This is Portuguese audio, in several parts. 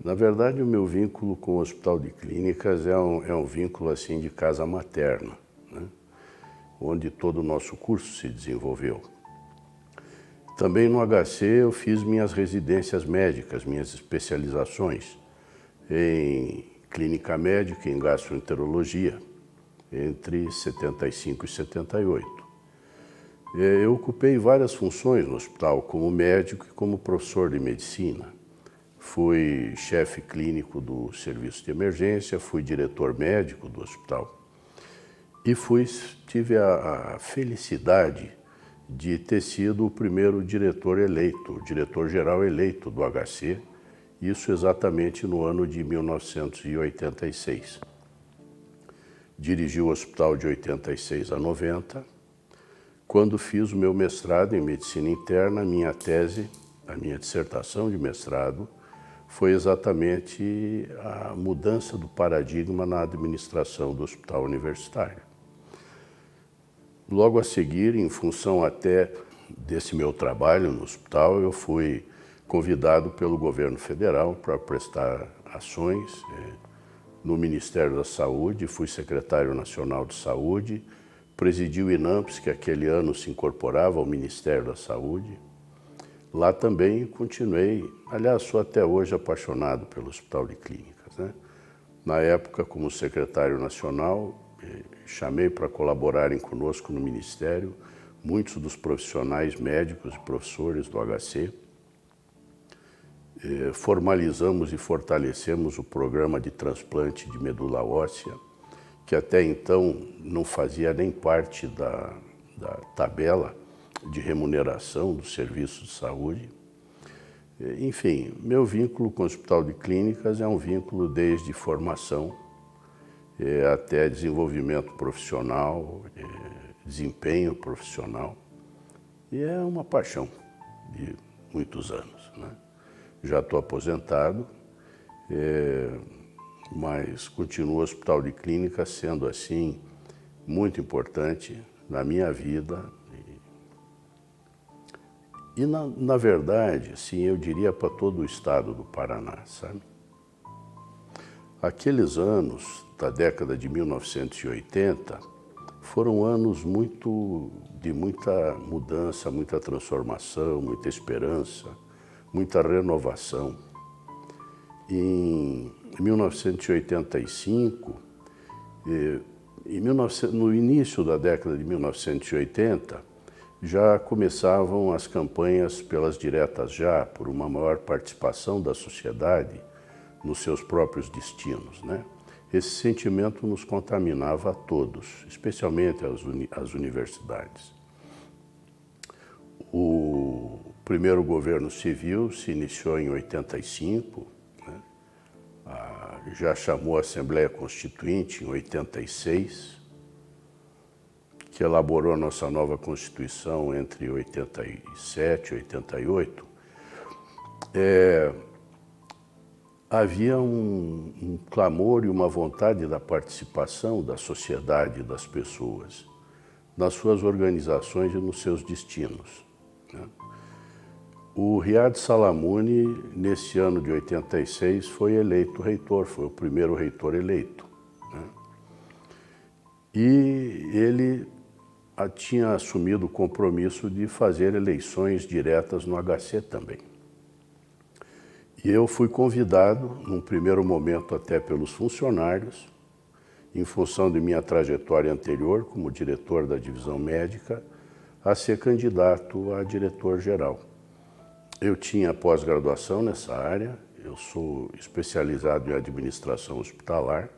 Na verdade, o meu vínculo com o Hospital de Clínicas é um vínculo assim de casa materna, né? Onde todo o nosso curso se desenvolveu. Também no HC eu fiz minhas residências médicas, minhas especializações em clínica médica e em gastroenterologia, entre 75 e 78. Eu ocupei várias funções no hospital, como médico e como professor de medicina. Fui chefe clínico do serviço de emergência, fui diretor médico do hospital e tive a felicidade de ter sido o primeiro diretor eleito, o diretor-geral eleito do HC, isso exatamente no ano de 1986. Dirigi o hospital de 86 a 90. Quando fiz o meu mestrado em medicina interna, a minha tese, a minha dissertação de mestrado, foi exatamente a mudança do paradigma na administração do hospital universitário. Logo a seguir, em função até desse meu trabalho no hospital, eu fui convidado pelo governo federal para prestar ações no Ministério da Saúde, fui secretário nacional de saúde, presidi o INAMPS, que aquele ano se incorporava ao Ministério da Saúde. Lá também continuei, aliás, sou até hoje apaixonado pelo Hospital de Clínicas, né? Na época, como secretário nacional, chamei para colaborarem conosco no Ministério muitos dos profissionais médicos e professores do HC. Formalizamos e fortalecemos o programa de transplante de medula óssea, que até então não fazia nem parte da tabela de remuneração do serviço de saúde. Enfim, meu vínculo com o Hospital de Clínicas é um vínculo desde formação até desenvolvimento profissional, desempenho profissional. E é uma paixão de muitos anos, né? Já estou aposentado, mas continuo o Hospital de Clínicas sendo assim muito importante na minha vida. E na verdade, assim, eu diria para todo o estado do Paraná, sabe? Aqueles anos da década de 1980 foram anos de muita mudança, muita transformação, muita esperança, muita renovação. Em 1985, no início da década de 1980, já começavam as campanhas pelas diretas já, por uma maior participação da sociedade nos seus próprios destinos, né? Esse sentimento nos contaminava a todos, especialmente as universidades. O primeiro governo civil se iniciou em 85, né? Já chamou a Assembleia Constituinte em 86, que elaborou a nossa nova Constituição entre 87 e 88. Havia um clamor e uma vontade da participação da sociedade, das pessoas, nas suas organizações e nos seus destinos, né? O Riad Salamuni, nesse ano de 86, foi eleito reitor, foi o primeiro reitor eleito, né? E ele tinha assumido o compromisso de fazer eleições diretas no HC também. E eu fui convidado, num primeiro momento até pelos funcionários, em função de minha trajetória anterior como diretor da divisão médica, a ser candidato a diretor-geral. Eu tinha pós-graduação nessa área, eu sou especializado em administração hospitalar.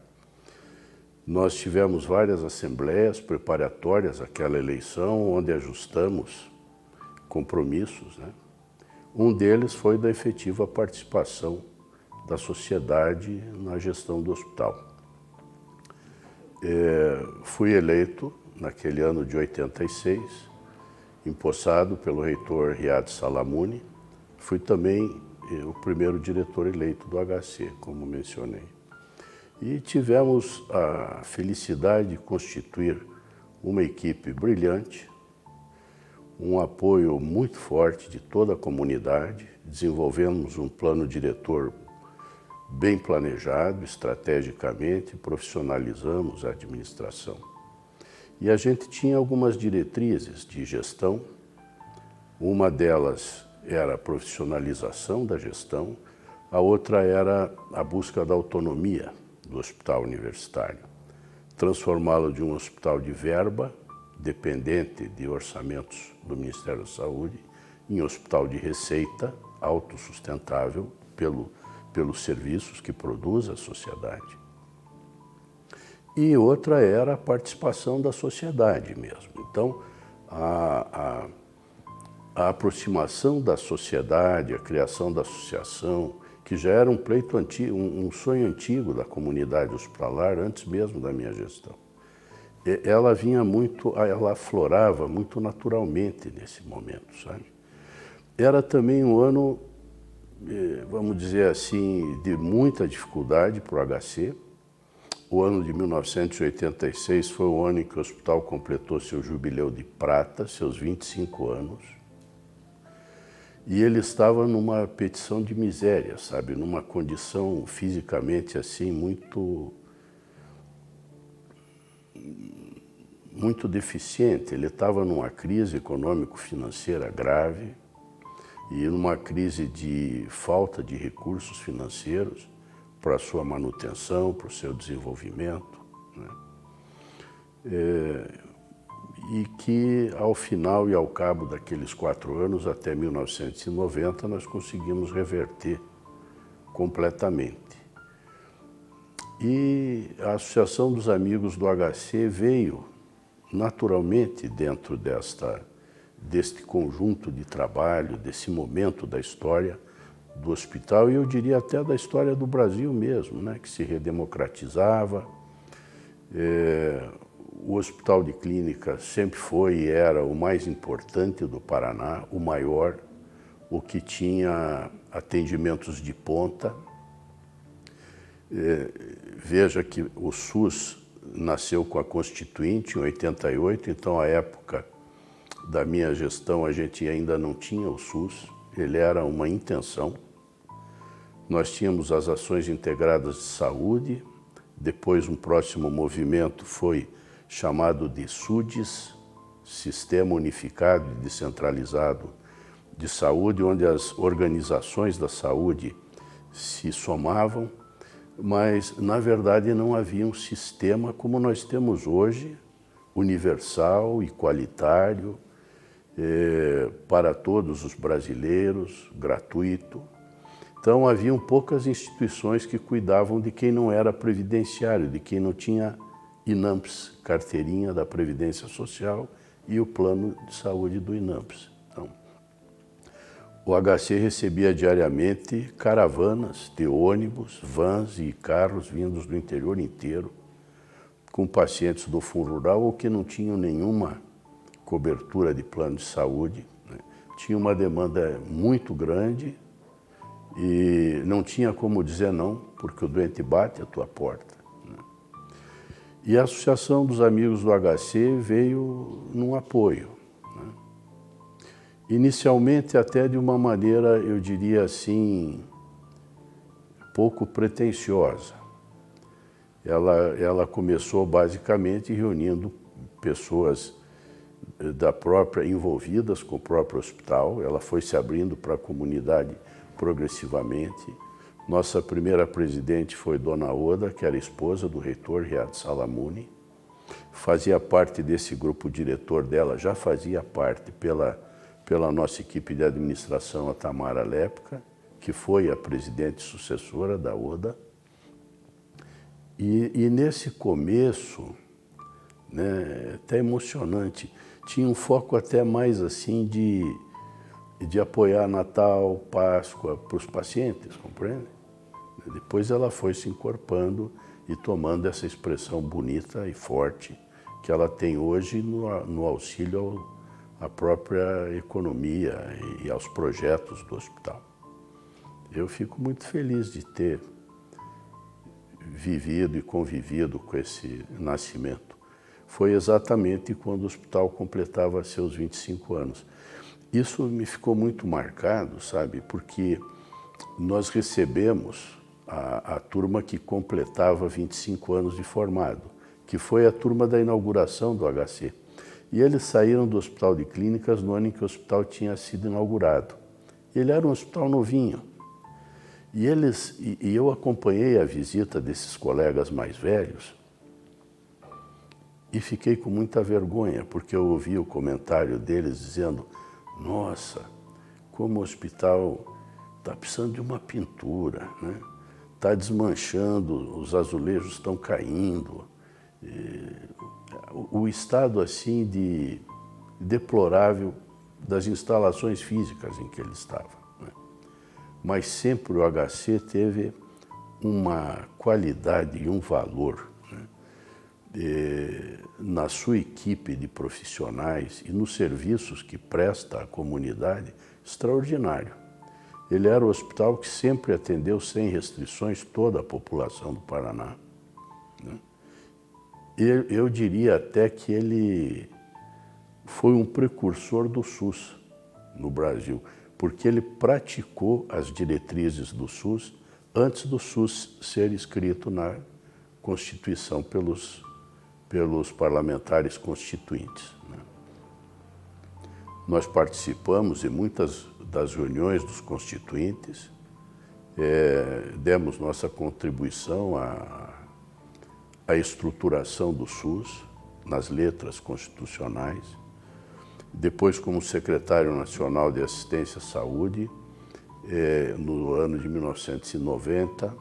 Nós tivemos várias assembleias preparatórias àquela eleição, onde ajustamos compromissos, né? Um deles foi da efetiva participação da sociedade na gestão do hospital. Fui eleito, naquele ano de 86, empossado pelo reitor Riad Salamuni. Fui também o primeiro diretor eleito do HC, como mencionei. E tivemos a felicidade de constituir uma equipe brilhante, um apoio muito forte de toda a comunidade, desenvolvemos um plano diretor bem planejado, estrategicamente, profissionalizamos a administração. E a gente tinha algumas diretrizes de gestão. Uma delas era a profissionalização da gestão, a outra era a busca da autonomia do hospital universitário, transformá-lo de um hospital de verba, dependente de orçamentos do Ministério da Saúde, em hospital de receita, autossustentável pelos serviços que produz a sociedade. E outra era a participação da sociedade mesmo. Então, a aproximação da sociedade, a criação da associação, que já era um pleito antigo, um sonho antigo da comunidade hospitalar, antes mesmo da minha gestão. Ela ela aflorava muito naturalmente nesse momento, sabe? Era também um ano, vamos dizer assim, de muita dificuldade para o HC. O ano de 1986 foi o ano em que o hospital completou seu jubileu de prata, seus 25 anos. E ele estava numa petição de miséria, sabe? Numa condição fisicamente assim muito deficiente. Ele estava numa crise econômico-financeira grave e numa crise de falta de recursos financeiros para a sua manutenção, para o seu desenvolvimento, né? E que, ao final e ao cabo daqueles 4 anos, até 1990, nós conseguimos reverter completamente. E a Associação dos Amigos do HC veio naturalmente dentro deste conjunto de trabalho, desse momento da história do hospital, e eu diria até da história do Brasil mesmo, né, que se redemocratizava. O Hospital de Clínica sempre foi e era o mais importante do Paraná, o maior, o que tinha atendimentos de ponta. Veja que o SUS nasceu com a Constituinte em 88, então à época da minha gestão a gente ainda não tinha o SUS, ele era uma intenção. Nós tínhamos as ações integradas de saúde, depois um próximo movimento foi chamado de SUDES, Sistema Unificado e Descentralizado de Saúde, onde as organizações da saúde se somavam, mas na verdade não havia um sistema como nós temos hoje, universal, igualitário, para todos os brasileiros, gratuito. Então haviam poucas instituições que cuidavam de quem não era previdenciário, de quem não tinha INAMPS, carteirinha da Previdência Social, e o plano de saúde do INAMPS. Então, o HC recebia diariamente caravanas de ônibus, vans e carros vindos do interior inteiro, com pacientes do Fundo Rural ou que não tinham nenhuma cobertura de plano de saúde, né? Tinha uma demanda muito grande e não tinha como dizer não, porque o doente bate à tua porta. E a Associação dos Amigos do HC veio num apoio, né? Inicialmente até de uma maneira, eu diria assim, pouco pretensiosa. Ela começou basicamente reunindo pessoas envolvidas com o próprio hospital, ela foi se abrindo para a comunidade progressivamente. Nossa primeira presidente foi Dona Oda, que era esposa do reitor Riad Salamuni. Fazia parte desse grupo diretor dela, já fazia parte pela nossa equipe de administração, a Tamara Lepka, que foi a presidente sucessora da Oda. E nesse começo, né, até emocionante, tinha um foco até mais assim de apoiar Natal, Páscoa para os pacientes, compreende? Depois ela foi se encorpando e tomando essa expressão bonita e forte que ela tem hoje no auxílio à própria economia e aos projetos do hospital. Eu fico muito feliz de ter vivido e convivido com esse nascimento. Foi exatamente quando o hospital completava seus 25 anos. Isso me ficou muito marcado, sabe, porque nós recebemos a turma que completava 25 anos de formado, que foi a turma da inauguração do HC. E eles saíram do Hospital de Clínicas no ano em que o hospital tinha sido inaugurado. Ele era um hospital novinho. E eu acompanhei a visita desses colegas mais velhos e fiquei com muita vergonha, porque eu ouvi o comentário deles dizendo: nossa, como o hospital está precisando de uma pintura, né? Está desmanchando, os azulejos estão caindo. O estado assim de deplorável das instalações físicas em que ele estava. Né? Mas sempre o HC teve uma qualidade e um valor, né? Na sua equipe de profissionais e nos serviços que presta à comunidade, extraordinário. Ele era o hospital que sempre atendeu sem restrições toda a população do Paraná. Né? Eu diria até que ele foi um precursor do SUS no Brasil, porque ele praticou as diretrizes do SUS antes do SUS ser escrito na Constituição pelos parlamentares constituintes. Né? Nós participamos em muitas das reuniões dos constituintes, demos nossa contribuição à estruturação do SUS nas letras constitucionais. Depois, como secretário nacional de Assistência à Saúde, no ano de 1990,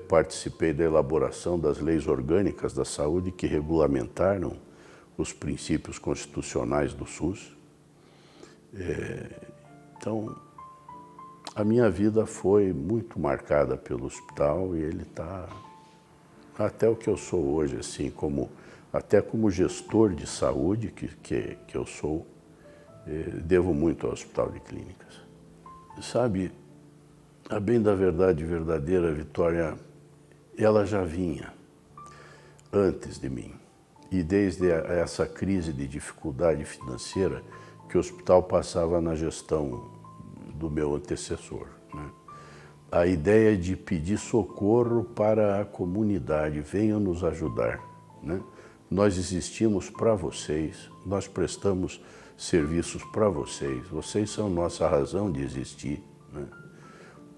participei da elaboração das leis orgânicas da saúde que regulamentaram os princípios constitucionais do SUS. Então, a minha vida foi muito marcada pelo hospital e ele está até o que eu sou hoje, assim, até como gestor de saúde que eu sou, devo muito ao Hospital de Clínicas. Sabe, a bem da verdade verdadeira, Vitória, ela já vinha antes de mim. E desde essa crise de dificuldade financeira que o hospital passava na gestão do meu antecessor, né? A ideia de pedir socorro para a comunidade, venham nos ajudar, né? Nós existimos para vocês, nós prestamos serviços para vocês, vocês são nossa razão de existir, né?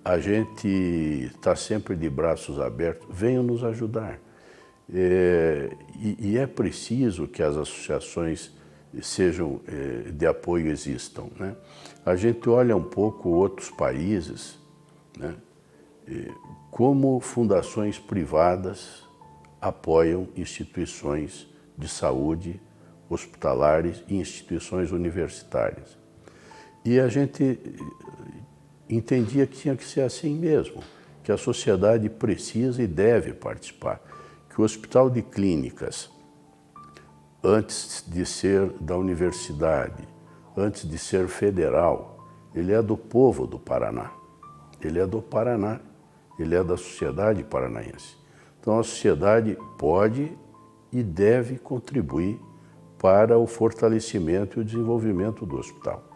A gente está sempre de braços abertos, venham nos ajudar. E é preciso que as associações de apoio existam, né? A gente olha um pouco outros países, né? Como fundações privadas apoiam instituições de saúde, hospitalares e instituições universitárias. E a gente entendia que tinha que ser assim mesmo, que a sociedade precisa e deve participar, que o Hospital de Clínicas, antes de ser da universidade, antes de ser federal, ele é do povo do Paraná, ele é do Paraná, ele é da sociedade paranaense. Então a sociedade pode e deve contribuir para o fortalecimento e o desenvolvimento do hospital.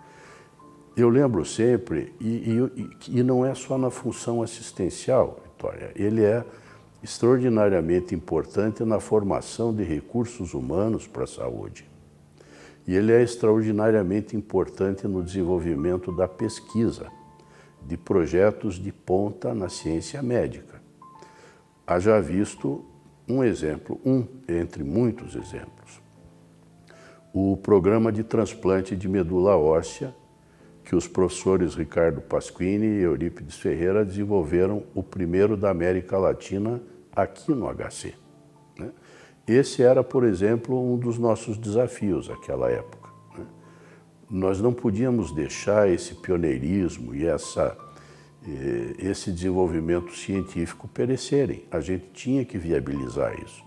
Eu lembro sempre, e não é só na função assistencial, Vitória, ele é extraordinariamente importante na formação de recursos humanos para a saúde. E ele é extraordinariamente importante no desenvolvimento da pesquisa, de projetos de ponta na ciência médica. Haja visto um exemplo, entre muitos exemplos. O programa de transplante de medula óssea, que os professores Ricardo Pasquini e Eurípides Ferreira desenvolveram, o primeiro da América Latina aqui no HC. Né? Esse era, por exemplo, um dos nossos desafios naquela época. Né? Nós não podíamos deixar esse pioneirismo e esse desenvolvimento científico perecerem. A gente tinha que viabilizar isso.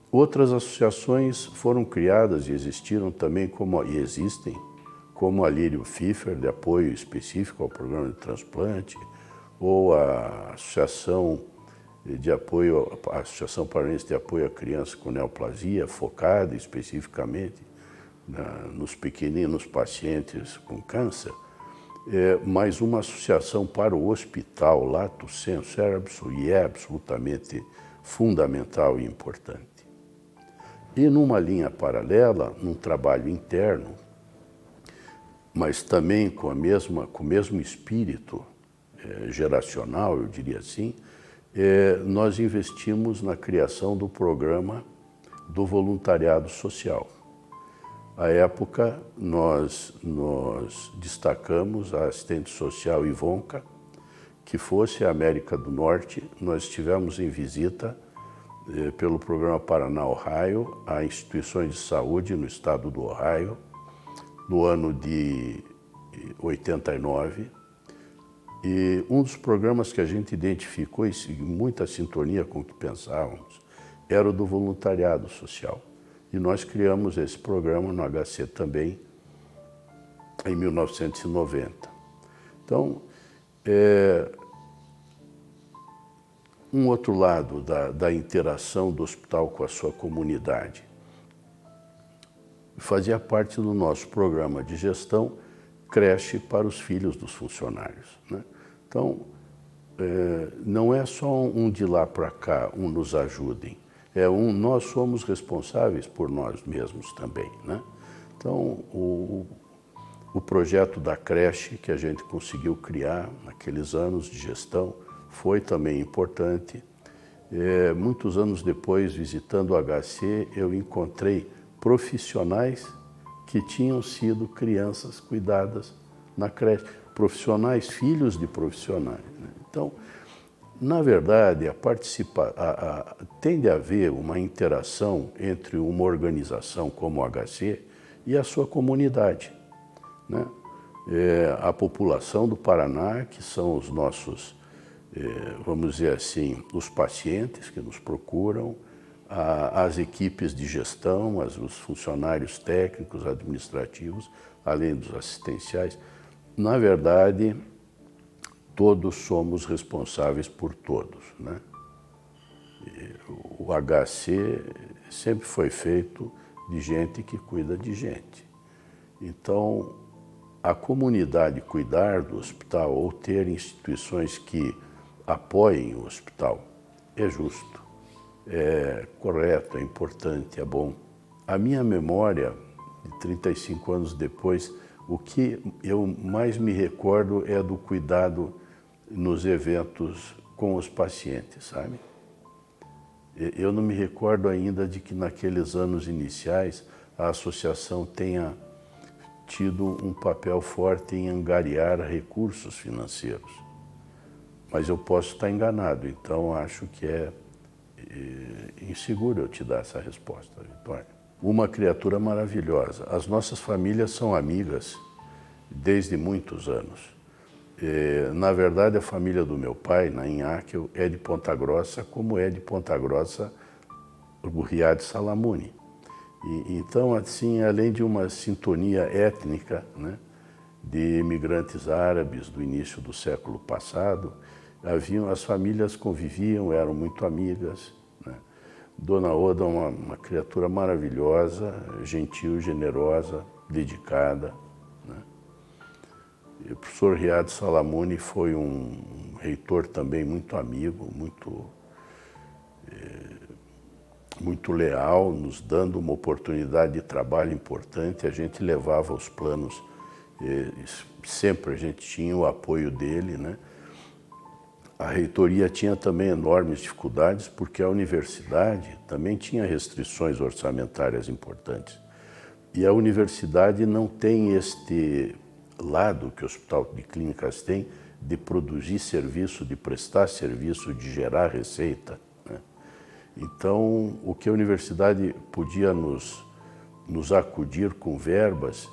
Outras associações foram criadas e existiram também, e existem, como a Lírio Pfeffer, de apoio específico ao programa de transplante, ou a Associação Paranaense de Apoio à Criança com Neoplasia, focada especificamente nos pequeninos pacientes com câncer. mas uma associação para o hospital, lato sensu, e é absolutamente fundamental e importante. E numa linha paralela, num trabalho interno, mas também com o mesmo espírito geracional, eu diria assim, nós investimos na criação do programa do voluntariado social. À época, nós destacamos a assistente social Ivonka, que fosse a América do Norte. Nós estivemos em visita pelo programa Paraná Ohio a instituições de saúde no estado do Ohio, no ano de 89. E um dos programas que a gente identificou, em muita sintonia com o que pensávamos, era o do voluntariado social. E nós criamos esse programa no HC também, em 1990. Então, um outro lado da interação do hospital com a sua comunidade. Fazia parte do nosso programa de gestão creche para os filhos dos funcionários, né? Então, não é só um de lá para cá, nos ajudem. Nós somos responsáveis por nós mesmos também, né? Então, o projeto da creche que a gente conseguiu criar naqueles anos de gestão foi também importante. Muitos anos depois, visitando o HC, eu encontrei profissionais que tinham sido crianças cuidadas na creche, profissionais, filhos de profissionais, né? Então, na verdade, tende a haver uma interação entre uma organização como o HC e a sua comunidade, né? A população do Paraná, que são os nossos, vamos dizer assim, os pacientes que nos procuram, as equipes de gestão, os funcionários técnicos, administrativos, além dos assistenciais. Na verdade, todos somos responsáveis por todos, né? O HC sempre foi feito de gente que cuida de gente. Então, a comunidade cuidar do hospital ou ter instituições que apoiem o hospital é justo, é correto, é importante, é bom. A minha memória, de 35 anos depois, o que eu mais me recordo é do cuidado nos eventos com os pacientes, sabe? Eu não me recordo ainda de que naqueles anos iniciais a associação tenha tido um papel forte em angariar recursos financeiros. Mas eu posso estar enganado, então acho que é inseguro eu te dar essa resposta, Vitória. Uma criatura maravilhosa. As nossas famílias são amigas desde muitos anos. Na verdade, a família do meu pai, na Inháquel, é de Ponta Grossa, como é de Ponta Grossa o Riad Salamuni. Então, assim, além de uma sintonia étnica, né, de imigrantes árabes do início do século passado, as famílias conviviam, eram muito amigas, né? Dona Oda, uma criatura maravilhosa, gentil, generosa, dedicada, né? E o professor Riad Salamuni foi um reitor também muito amigo, muito leal, nos dando uma oportunidade de trabalho importante. A gente levava os planos, sempre a gente tinha o apoio dele, né? A reitoria tinha também enormes dificuldades, porque a universidade também tinha restrições orçamentárias importantes. E a universidade não tem este lado que o Hospital de Clínicas tem, de produzir serviço, de prestar serviço, de gerar receita, né? Então, o que a universidade podia nos acudir com verbas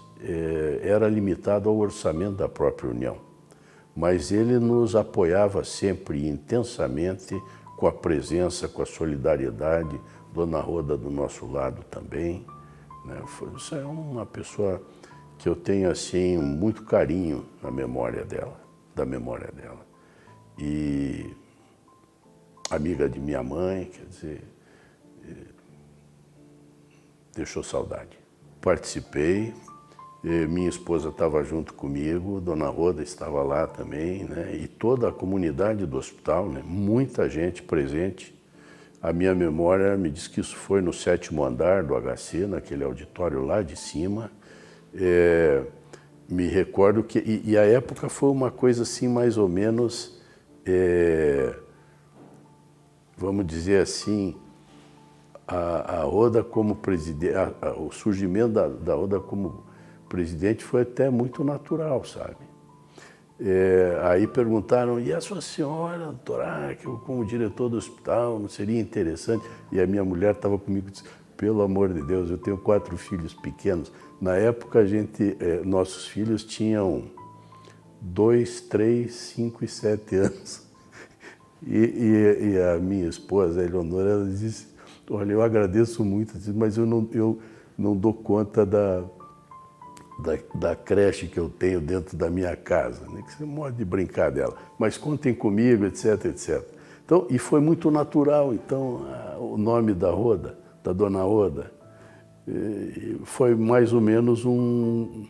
era limitado ao orçamento da própria União. Mas ele nos apoiava sempre intensamente, com a presença, com a solidariedade. Dona Roda do nosso lado também, né? Isso é uma pessoa que eu tenho assim muito carinho na memória dela, da memória dela. E amiga de minha mãe, quer dizer, deixou saudade. Participei Minha esposa estava junto comigo, Dona Roda estava lá também, né? E toda a comunidade do hospital, né? Muita gente presente. A minha memória me diz que isso foi no 7º andar do HC, naquele auditório lá de cima. Me recordo que... E a época foi uma coisa assim, mais ou menos... vamos dizer assim, a Roda como presidente... o surgimento da Roda como presidente foi até muito natural, sabe? Aí perguntaram, e a sua senhora, doutora, que eu como diretor do hospital, não seria interessante? E a minha mulher estava comigo e disse, pelo amor de Deus, eu tenho 4 filhos pequenos. Na época, nossos filhos tinham 2, 3, 5 e 7 anos. E a minha esposa, a Eleonora, ela disse, olha, eu agradeço muito, mas eu não dou conta da creche que eu tenho dentro da minha casa, né? Que você pode de brincar dela, mas contem comigo, etc, etc. Então, e foi muito natural, então, o nome da Roda, da Dona Roda, foi mais ou menos um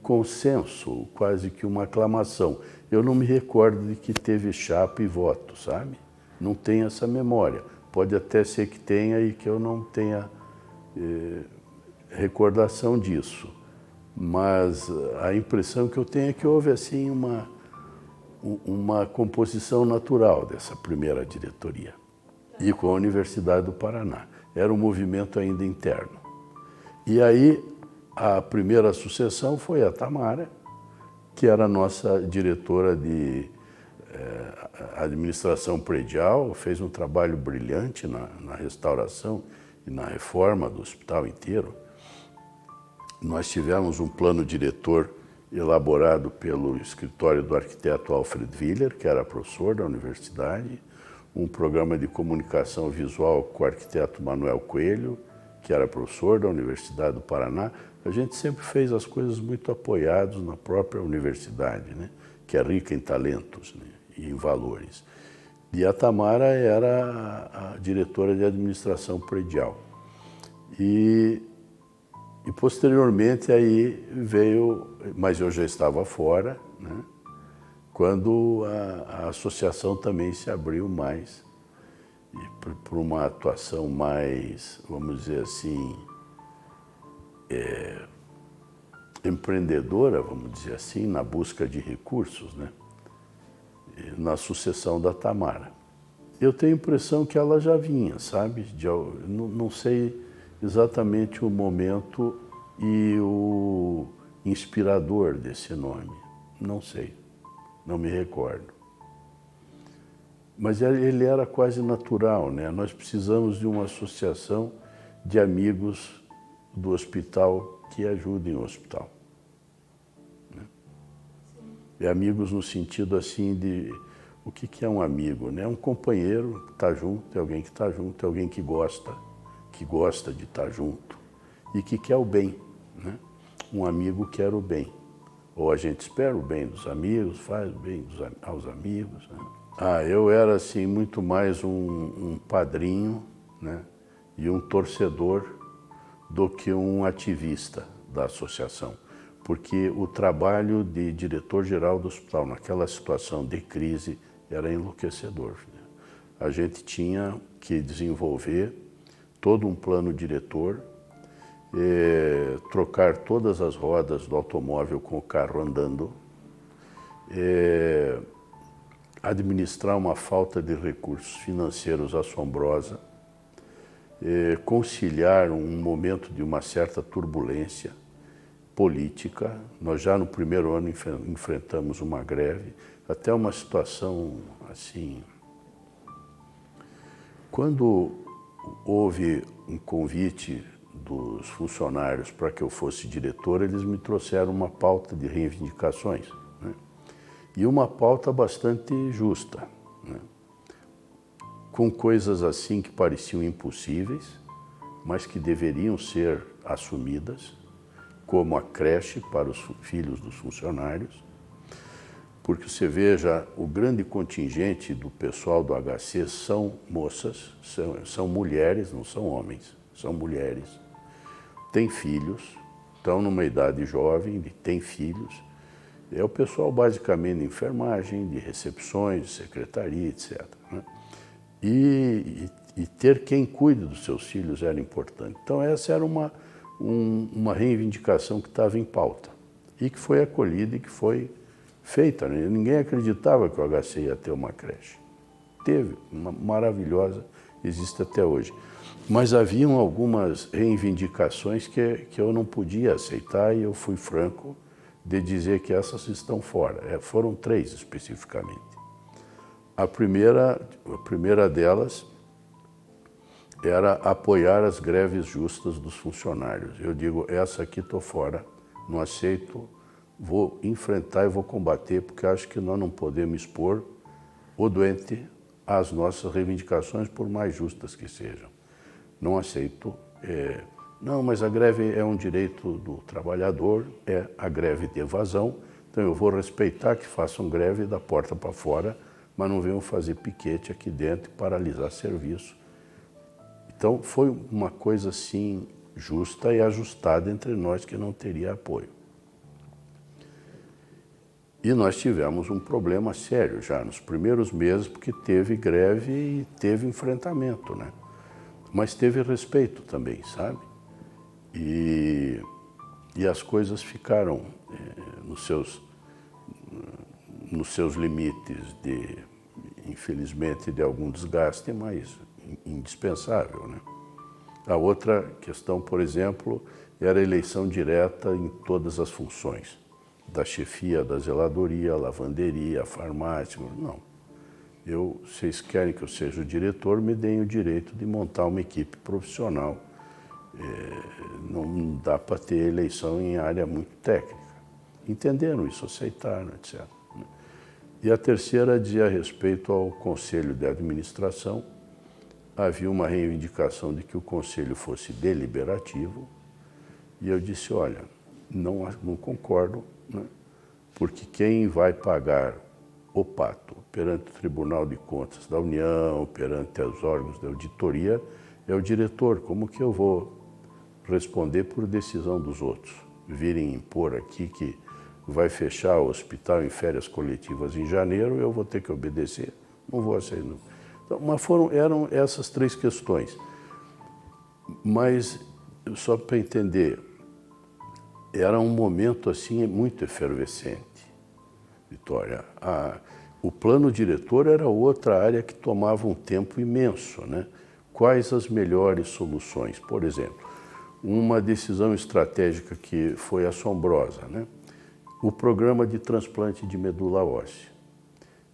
consenso, quase que uma aclamação. Eu não me recordo de que teve chapa e voto, sabe? Não tenho essa memória. Pode até ser que tenha e que eu não tenha recordação disso. Mas a impressão que eu tenho é que houve assim uma composição natural dessa primeira diretoria. E com a Universidade do Paraná. Era um movimento ainda interno. E aí a primeira sucessão foi a Tamara, que era a nossa diretora de administração predial, fez um trabalho brilhante na restauração e na reforma do hospital inteiro. Nós tivemos um plano diretor elaborado pelo escritório do arquiteto Alfred Willer, que era professor da universidade, um programa de comunicação visual com o arquiteto Manuel Coelho, que era professor da Universidade do Paraná. A gente sempre fez as coisas muito apoiados na própria universidade, né? Que é rica em talentos, né? E em valores. E a Tamara era a diretora de administração predial. E posteriormente aí veio, mas eu já estava fora, né? Quando a associação também se abriu mais por uma atuação mais, vamos dizer assim, empreendedora, vamos dizer assim, na busca de recursos, né? Na sucessão da Tamara. Eu tenho a impressão que ela já vinha, sabe? Não sei exatamente o momento e o inspirador desse nome. Não sei, não me recordo. Mas ele era quase natural, né? Nós precisamos de uma associação de amigos do hospital que ajudem o hospital. Né? E amigos no sentido assim de... O que é um amigo, né? É um companheiro que está junto, é alguém que está junto, é alguém que gosta de estar junto e que quer o bem, né? Um amigo quer o bem. Ou a gente espera o bem dos amigos, faz o bem aos amigos, né? Eu era assim muito mais um padrinho, né? E um torcedor do que um ativista da associação. Porque o trabalho de diretor-geral do hospital naquela situação de crise era enlouquecedor. A gente tinha que desenvolver todo um plano diretor, trocar todas as rodas do automóvel com o carro andando, administrar uma falta de recursos financeiros assombrosa, conciliar um momento de uma certa turbulência política. Nós já no primeiro ano enfrentamos uma greve, até uma situação assim... Quando houve um convite dos funcionários para que eu fosse diretor, eles me trouxeram uma pauta de reivindicações, né? E uma pauta bastante justa, né? Com coisas assim que pareciam impossíveis, mas que deveriam ser assumidas, como a creche para os filhos dos funcionários, porque você veja, o grande contingente do pessoal do HC são moças, são mulheres, não são homens, são mulheres, têm filhos, estão numa idade jovem, têm filhos. É o pessoal basicamente de enfermagem, de recepções, de secretaria, etc. Né? E ter quem cuide dos seus filhos era importante. Então essa era uma reivindicação que estava em pauta e que foi acolhida e que foi feita. Né? Ninguém acreditava que o HC ia ter uma creche. Teve, uma maravilhosa, existe até hoje. Mas haviam algumas reivindicações que eu não podia aceitar e eu fui franco de dizer que essas estão fora. Foram 3 especificamente. A primeira delas era apoiar as greves justas dos funcionários. Eu digo, essa aqui estou fora, não aceito, vou enfrentar e vou combater, porque acho que nós não podemos expor o doente às nossas reivindicações, por mais justas que sejam. Não aceito. Não, mas a greve é um direito do trabalhador, é a greve de evasão, então eu vou respeitar que façam greve da porta para fora, mas não venham fazer piquete aqui dentro e paralisar serviço. Então foi uma coisa assim justa e ajustada entre nós que não teria apoio. E nós tivemos um problema sério já nos primeiros meses, porque teve greve e teve enfrentamento, né? Mas teve respeito também, sabe? E as coisas ficaram nos seus limites infelizmente, de algum desgaste, mas indispensável, né? A outra questão, por exemplo, era a eleição direta em todas as funções, da chefia, da zeladoria, lavanderia, farmácia. Não. Vocês querem que eu seja o diretor, me deem o direito de montar uma equipe profissional. Não dá para ter eleição em área muito técnica. Entenderam isso, aceitaram, etc. E a terceira dizia respeito ao Conselho de Administração. Havia uma reivindicação de que o Conselho fosse deliberativo. E eu disse, olha, não concordo, né? Porque quem vai pagar o pato perante o Tribunal de Contas da União, perante os órgãos de auditoria, é o diretor. Como que eu vou responder por decisão dos outros? Virem impor aqui que vai fechar o hospital em férias coletivas em janeiro, eu vou ter que obedecer, não vou aceitar. Então, mas eram essas 3 questões. Mas, só para entender, era um momento assim muito efervescente, Vitória. O plano diretor era outra área que tomava um tempo imenso, né? Quais as melhores soluções? Por exemplo, uma decisão estratégica que foi assombrosa, né? O programa de transplante de medula óssea.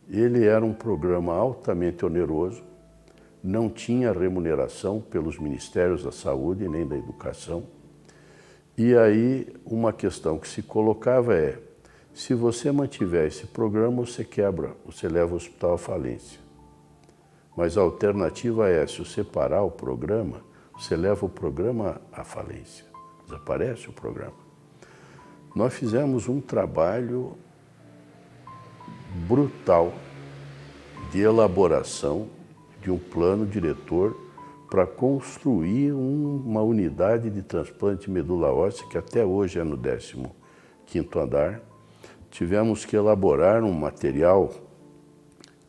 Ele era um programa altamente oneroso, não tinha remuneração pelos Ministérios da Saúde nem da Educação. E aí uma questão que se colocava é, se você mantiver esse programa, você quebra, você leva o hospital à falência. Mas a alternativa é, se você parar o programa, você leva o programa à falência. Desaparece o programa. Nós fizemos um trabalho brutal de elaboração de um plano diretor para construir uma unidade de transplante de medula óssea, que até hoje é no 15º andar. Tivemos que elaborar um material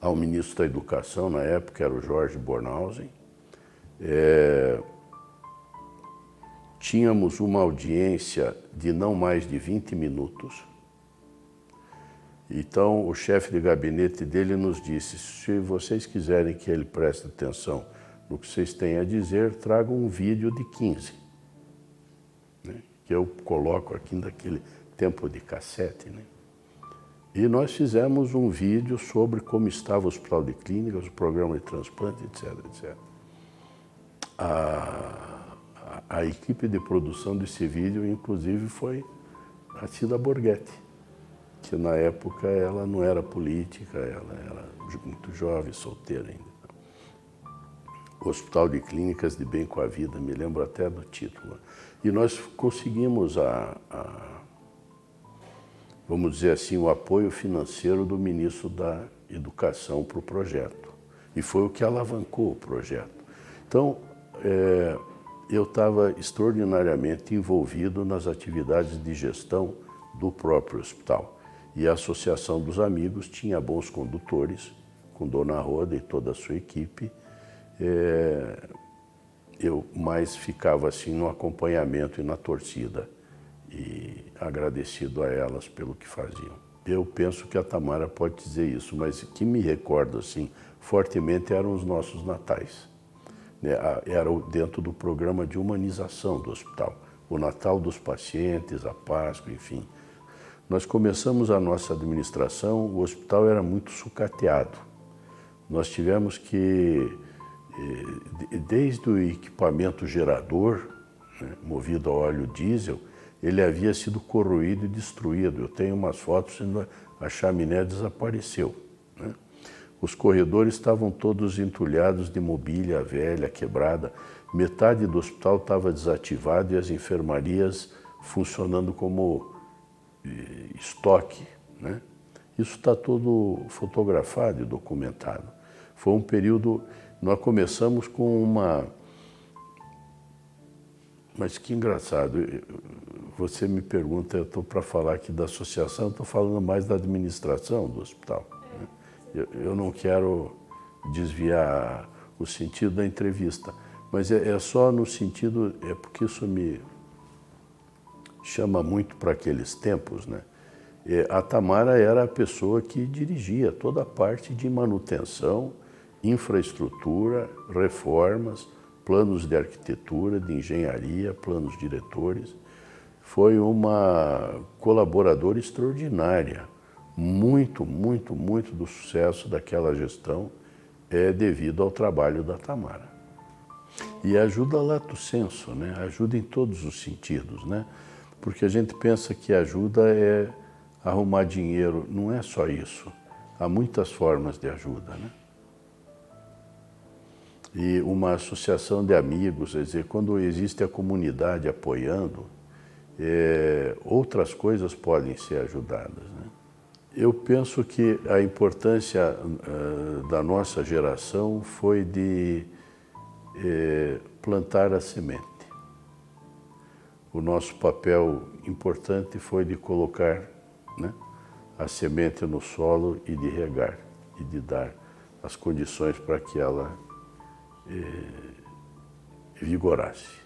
ao ministro da Educação, na época era o Jorge Bornhausen. Tínhamos uma audiência de não mais de 20 minutos. Então, o chefe de gabinete dele nos disse, se vocês quiserem que ele preste atenção no que vocês têm a dizer, tragam um vídeo de 15, né? Que eu coloco aqui daquele tempo de cassete, né? E nós fizemos um vídeo sobre como estava o Hospital de Clínicas, o programa de transplante, etc, etc. A equipe de produção desse vídeo, inclusive, foi a Cida Borghetti, que na época ela não era política, ela era muito jovem, solteira ainda. O Hospital de Clínicas de Bem com a Vida, me lembro até do título. E nós conseguimos vamos dizer assim, o apoio financeiro do ministro da Educação para o projeto. E foi o que alavancou o projeto. Então, eu estava extraordinariamente envolvido nas atividades de gestão do próprio hospital. E a Associação dos Amigos tinha bons condutores, com Dona Roda e toda a sua equipe. Eu mais ficava assim no acompanhamento e na torcida, e agradecido a elas pelo que faziam. Eu penso que a Tamara pode dizer isso, mas o que me recordo assim fortemente eram os nossos natais. Era dentro do programa de humanização do hospital, o Natal dos pacientes, a Páscoa, enfim. Nós começamos a nossa administração, o hospital era muito sucateado. Nós tivemos que, desde o equipamento gerador, né, movido a óleo diesel, ele havia sido corroído e destruído. Eu tenho umas fotos onde a chaminé desapareceu, né? Os corredores estavam todos entulhados de mobília velha, quebrada. Metade do hospital estava desativado e as enfermarias funcionando como estoque, né? Isso está todo fotografado e documentado. Foi um período, nós começamos com uma... Mas que engraçado, você me pergunta, eu estou para falar aqui da associação, estou falando mais da administração do hospital, né? Eu não quero desviar o sentido da entrevista, mas é só no sentido, é porque isso me chama muito para aqueles tempos, né? A Tamara era a pessoa que dirigia toda a parte de manutenção, infraestrutura, reformas, planos de arquitetura, de engenharia, planos diretores. Foi uma colaboradora extraordinária. Muito, muito, muito do sucesso daquela gestão é devido ao trabalho da Tamara. E ajuda lato sensu, né? Ajuda em todos os sentidos, né? Porque a gente pensa que ajuda é arrumar dinheiro. Não é só isso. Há muitas formas de ajuda, né? E uma associação de amigos, quer dizer, quando existe a comunidade apoiando, outras coisas podem ser ajudadas, né? Eu penso que a importância da nossa geração foi de plantar a semente. O nosso papel importante foi de colocar, né, a semente no solo e de regar, e de dar as condições para que ela vigorasse.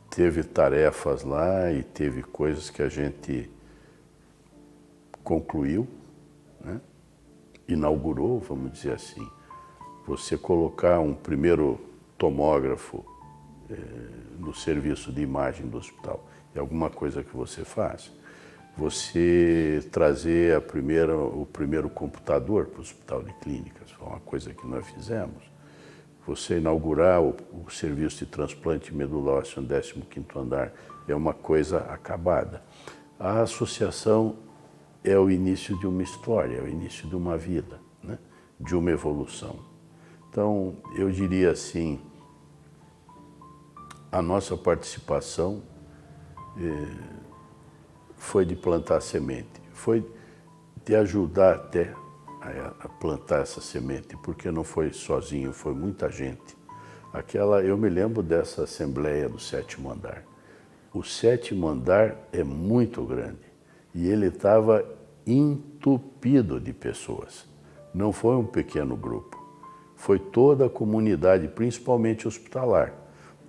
Teve tarefas lá e teve coisas que a gente concluiu, né? Inaugurou, vamos dizer assim. Você colocar um primeiro tomógrafo no serviço de imagem do hospital é alguma coisa que você faz. Você trazer o primeiro computador para o hospital de clínicas foi uma coisa que nós fizemos. Você inaugurar o serviço de transplante medular ósseo no 15º andar é uma coisa acabada. A associação é o início de uma história, é o início de uma vida, né? De uma evolução. Então, eu diria assim, a nossa participação foi de plantar semente, foi de ajudar até a plantar essa semente, porque não foi sozinho, foi muita gente. Eu me lembro dessa assembleia do 7º andar. O 7º andar é muito grande e ele estava entupido de pessoas. Não foi um pequeno grupo, foi toda a comunidade, principalmente hospitalar.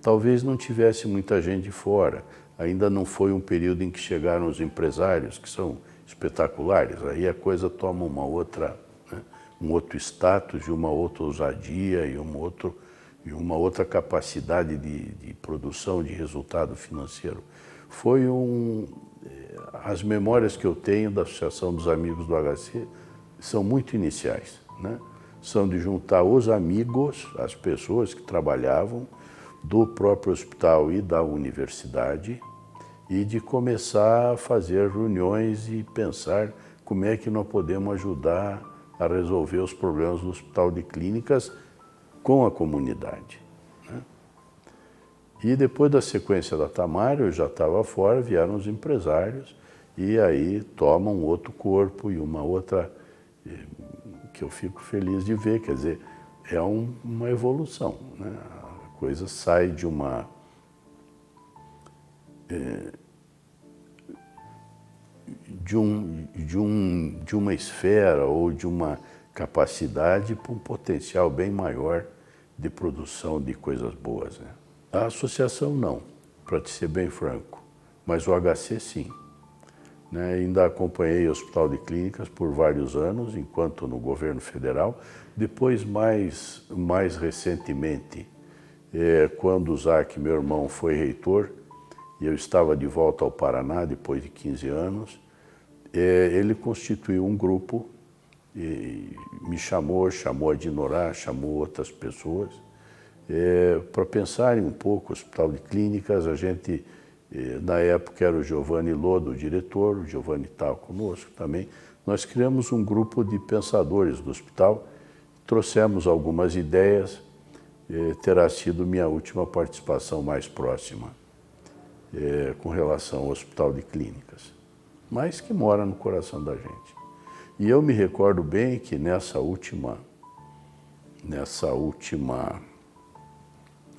Talvez não tivesse muita gente de fora, ainda não foi um período em que chegaram os empresários, que são espetaculares, aí a coisa toma uma outra, né, um outro status e uma outra ousadia e uma outra capacidade de produção de resultado financeiro. As memórias que eu tenho da Associação dos Amigos do HC são muito iniciais, né? São de juntar os amigos, as pessoas que trabalhavam do próprio hospital e da universidade, e de começar a fazer reuniões e pensar como é que nós podemos ajudar a resolver os problemas do Hospital de Clínicas com a comunidade, né? E depois da sequência da Tamara, eu já estava fora, vieram os empresários e aí tomam outro corpo e uma outra que eu fico feliz de ver, quer dizer, é uma evolução, né? A coisa sai de uma esfera ou de uma capacidade para um potencial bem maior de produção de coisas boas, né? A associação não, para te ser bem franco, mas o HC sim. Né? Ainda acompanhei o Hospital de Clínicas por vários anos, enquanto no governo federal. Depois, mais recentemente, quando o Zac, meu irmão, foi reitor, e eu estava de volta ao Paraná depois de 15 anos, ele constituiu um grupo, e me chamou a Dinorá, chamou outras pessoas, para pensarem um pouco o Hospital de Clínicas. A gente, na época, era o Giovanni Lodo, o diretor, o Giovanni estava conosco também. Nós criamos um grupo de pensadores do hospital, trouxemos algumas ideias, terá sido minha última participação mais próxima com relação ao Hospital de Clínicas, mas que mora no coração da gente. E eu me recordo bem que nessa última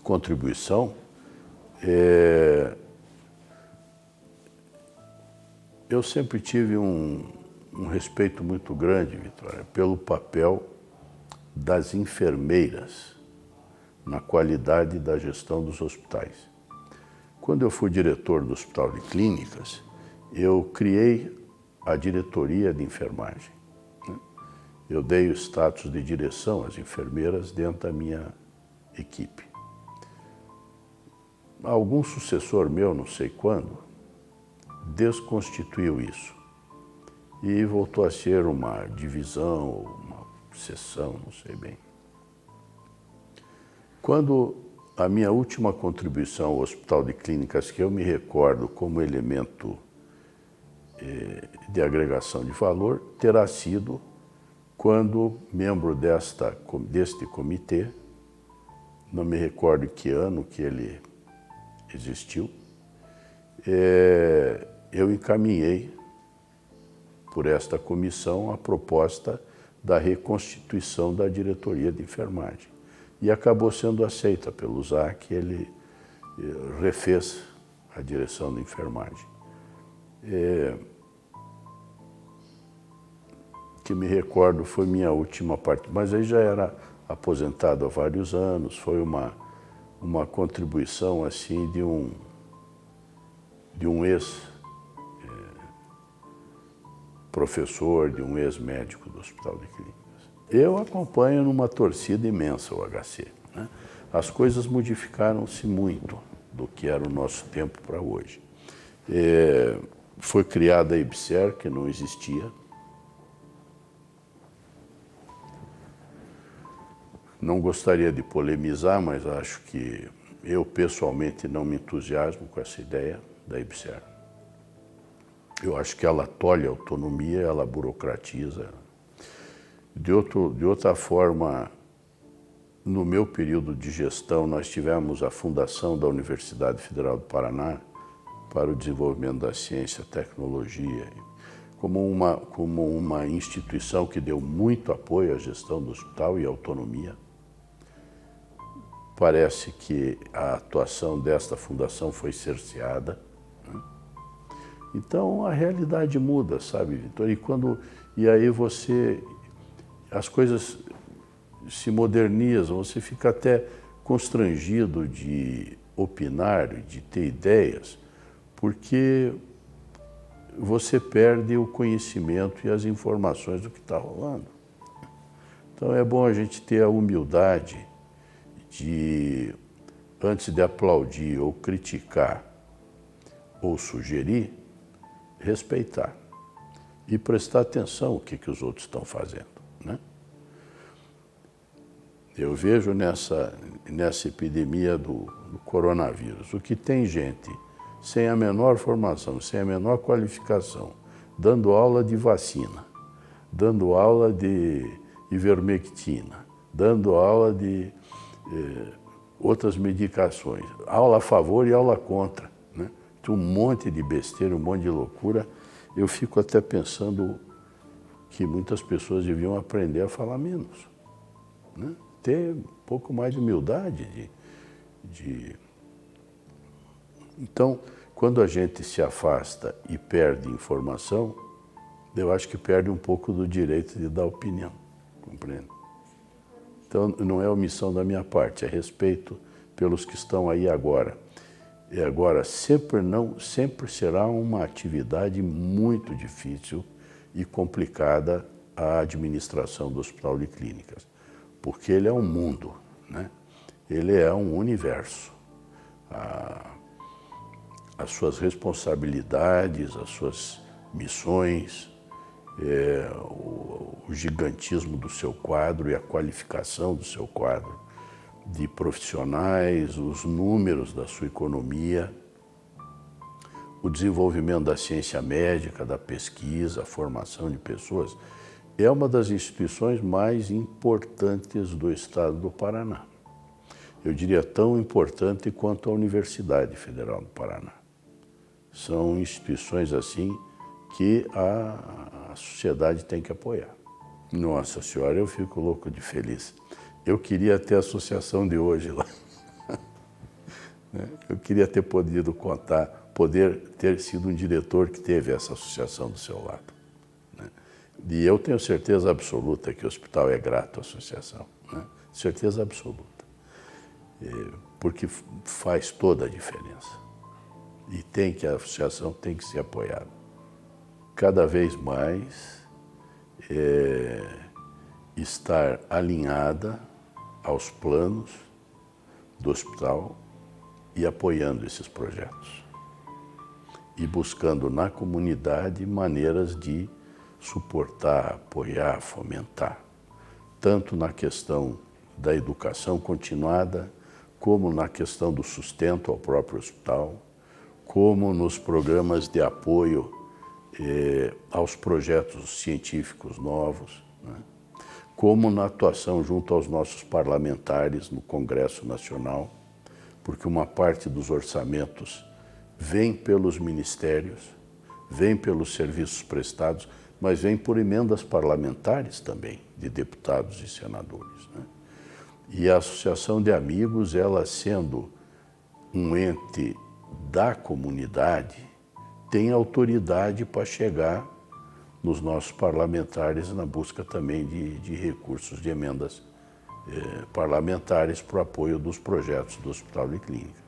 contribuição, eu sempre tive um respeito muito grande, Vitória, pelo papel das enfermeiras na qualidade da gestão dos hospitais. Quando eu fui diretor do Hospital de Clínicas, eu criei a diretoria de enfermagem, né? Eu dei o status de direção às enfermeiras dentro da minha equipe. Algum sucessor meu, não sei quando, desconstituiu isso e voltou a ser uma divisão, uma seção, não sei bem. Quando a minha última contribuição ao Hospital de Clínicas, que eu me recordo como elemento de agregação de valor, terá sido quando, membro deste comitê, não me recordo que ano que ele existiu, eu encaminhei por esta comissão a proposta da reconstituição da diretoria de enfermagem. E acabou sendo aceita pelo Zac, ele refez a direção da enfermagem. Que me recordo foi minha última parte, mas aí já era aposentado há vários anos, foi uma contribuição assim de um ex-professor, de um ex-médico do Hospital de Clínicas. Eu acompanho numa torcida imensa o HC, né? As coisas modificaram-se muito do que era o nosso tempo para hoje. Foi criada a IBSER, que não existia. Não gostaria de polemizar, mas acho que eu pessoalmente não me entusiasmo com essa ideia da IBSER. Eu acho que ela tolhe a autonomia, ela burocratiza. De outra forma, no meu período de gestão, nós tivemos a fundação da Universidade Federal do Paraná para o desenvolvimento da ciência e tecnologia, como uma instituição que deu muito apoio à gestão do hospital e à autonomia. Parece que a atuação desta fundação foi cerceada, né? Então a realidade muda, sabe, Vitor? E aí as coisas se modernizam, você fica até constrangido de opinar, de ter ideias, porque você perde o conhecimento e as informações do que está rolando. Então é bom a gente ter a humildade de, antes de aplaudir ou criticar ou sugerir, respeitar e prestar atenção no que os outros estão fazendo, né? Eu vejo nessa epidemia do coronavírus, o que tem gente sem a menor formação, sem a menor qualificação, dando aula de vacina, dando aula de ivermectina, dando aula de outras medicações, aula a favor e aula contra, né? Tem um monte de besteira, um monte de loucura. Eu fico até pensando que muitas pessoas deviam aprender a falar menos, né? ter um pouco mais de humildade. Então, quando a gente se afasta e perde informação, eu acho que perde um pouco do direito de dar opinião, compreende? Então, não é omissão da minha parte, é respeito pelos que estão aí agora. E agora, sempre será uma atividade muito difícil e complicada a administração do Hospital de Clínicas, porque ele é um mundo, né? Ele é um universo. As suas responsabilidades, as suas missões, o gigantismo do seu quadro e a qualificação do seu quadro de profissionais, os números da sua economia, o desenvolvimento da ciência médica, da pesquisa, a formação de pessoas, é uma das instituições mais importantes do estado do Paraná. Eu diria tão importante quanto a Universidade Federal do Paraná. São instituições assim que a sociedade tem que apoiar. Nossa Senhora, eu fico louco de feliz. Eu queria ter a associação de hoje lá. Eu queria ter podido poder ter sido um diretor que teve essa associação do seu lado. E eu tenho certeza absoluta que o hospital é grato à associação, né? Certeza absoluta. Porque faz toda a diferença. E a associação tem que ser apoiada. Cada vez mais estar alinhada aos planos do hospital e apoiando esses projetos. E buscando na comunidade maneiras de suportar, apoiar, fomentar, tanto na questão da educação continuada, como na questão do sustento ao próprio hospital, como nos programas de apoio aos projetos científicos novos, né? Como na atuação junto aos nossos parlamentares no Congresso Nacional, porque uma parte dos orçamentos vem pelos ministérios, vem pelos serviços prestados, mas vem por emendas parlamentares também, de deputados e senadores, né? E a Associação de Amigos, ela sendo um ente da comunidade, tem autoridade para chegar nos nossos parlamentares na busca também de recursos, de emendas parlamentares para o apoio dos projetos do Hospital de Clínicas.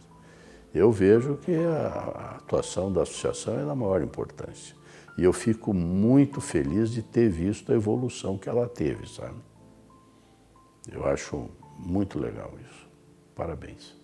Eu vejo que a atuação da associação é da maior importância. E eu fico muito feliz de ter visto a evolução que ela teve, sabe? Eu acho muito legal isso. Parabéns.